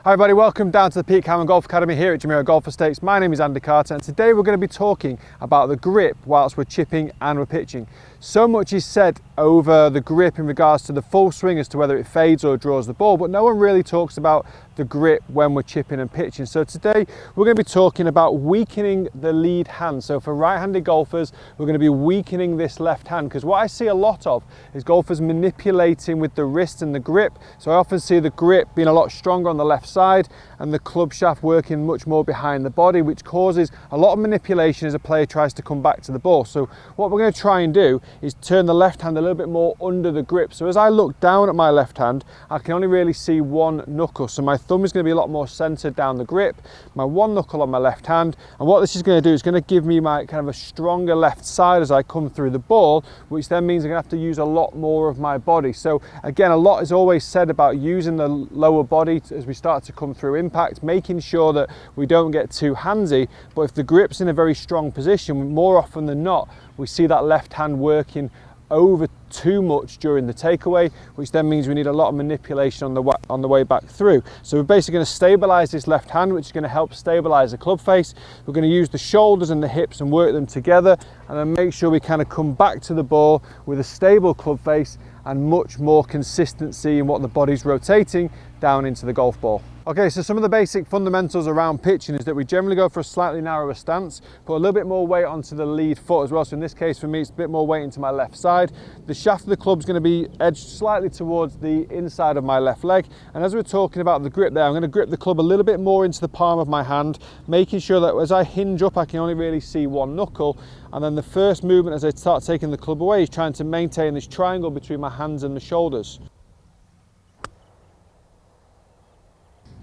Hi everybody, welcome down to the Peak Common Golf Academy here at Jumeirah Golf Estates. My name is Andy Carter and today we're going to be talking about the grip whilst we're chipping and we're pitching. So much is said over the grip in regards to the full swing as to whether it fades or draws the ball, but no one really talks about the grip when we're chipping and pitching. So today we're going to be talking about weakening the lead hand. So for right-handed golfers, we're going to be weakening this left hand, because what I see a lot of is golfers manipulating with the wrist and the grip. So I often see the grip being a lot stronger on the left side and the club shaft working much more behind the body, which causes a lot of manipulation as a player tries to come back to the ball. So what we're going to try and do is turn the left hand a little bit more under the grip. So as I look down at my left hand, I can only really see one knuckle. So my thumb is going to be a lot more centered down the grip, my one knuckle on my left hand. And what this is going to do is going to give me my kind of a stronger left side as I come through the ball, which then means I'm going to have to use a lot more of my body. So again, a lot is always said about using the lower body as we start to come through impact, making sure that we don't get too handsy. But if the grip's in a very strong position, more often than not, we see that left hand working over too much during the takeaway, which then means we need a lot of manipulation on the way back through. So we're basically going to stabilize this left hand, which is going to help stabilize the club face. We're going to use the shoulders and the hips and work them together, and then make sure we kind of come back to the ball with a stable club face and much more consistency in what the body's rotating down into the golf ball. Okay, so some of the basic fundamentals around pitching is that we generally go for a slightly narrower stance, put a little bit more weight onto the lead foot as well. So in this case for me, it's a bit more weight into my left side. The shaft of the club is going to be edged slightly towards the inside of my left leg. And as we're talking about the grip there, I'm going to grip the club a little bit more into the palm of my hand, making sure that as I hinge up, I can only really see one knuckle. And then the first movement as I start taking the club away is trying to maintain this triangle between my hands and the shoulders.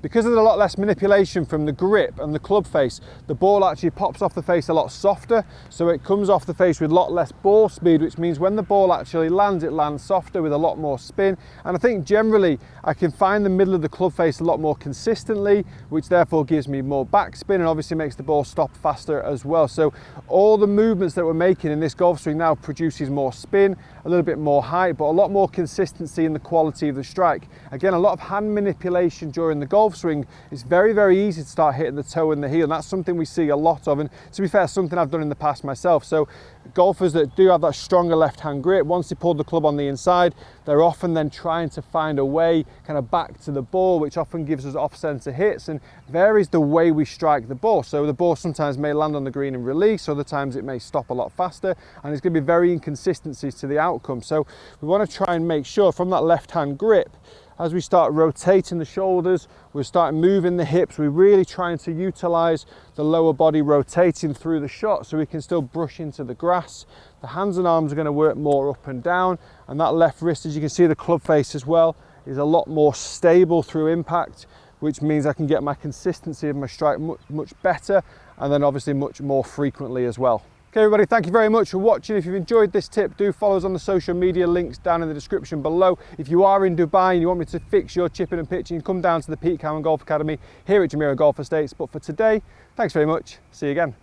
Because there's a lot less manipulation from the grip and the club face, the ball actually pops off the face a lot softer, so it comes off the face with a lot less ball speed, which means when the ball actually lands, it lands softer with a lot more spin. And I think generally I can find the middle of the club face a lot more consistently, which therefore gives me more backspin and obviously makes the ball stop faster as well. So all the movements that we're making in this golf swing now produces more spin, a little bit more height, but a lot more consistency in the quality of the strike. Again, a lot of hand manipulation during the golf swing. It's very, very easy to start hitting the toe and the heel, and that's something we see a lot of, and to be fair, something I've done in the past myself. So golfers that do have that stronger left hand grip, once they pull the club on the inside, they're often then trying to find a way kind of back to the ball, which often gives us off center hits and varies the way we strike the ball. So the ball sometimes may land on the green and release, other times it may stop a lot faster, and there's going to be very inconsistencies to the outcome. So we want to try and make sure from that left hand grip, as we start rotating the shoulders, we start moving the hips, we're really trying to utilize the lower body rotating through the shot so we can still brush into the grass. The hands and arms are going to work more up and down, and that left wrist, as you can see, the club face as well, is a lot more stable through impact, which means I can get my consistency of my strike much better, and then obviously much more frequently as well. Okay everybody, thank you very much for watching. If you've enjoyed this tip, do follow us on the social media links down in the description below. If you are in Dubai and you want me to fix your chipping and pitching, come down to the Peak Common Golf Academy here at Jumeirah Golf Estates. But for today, thanks very much. See you again.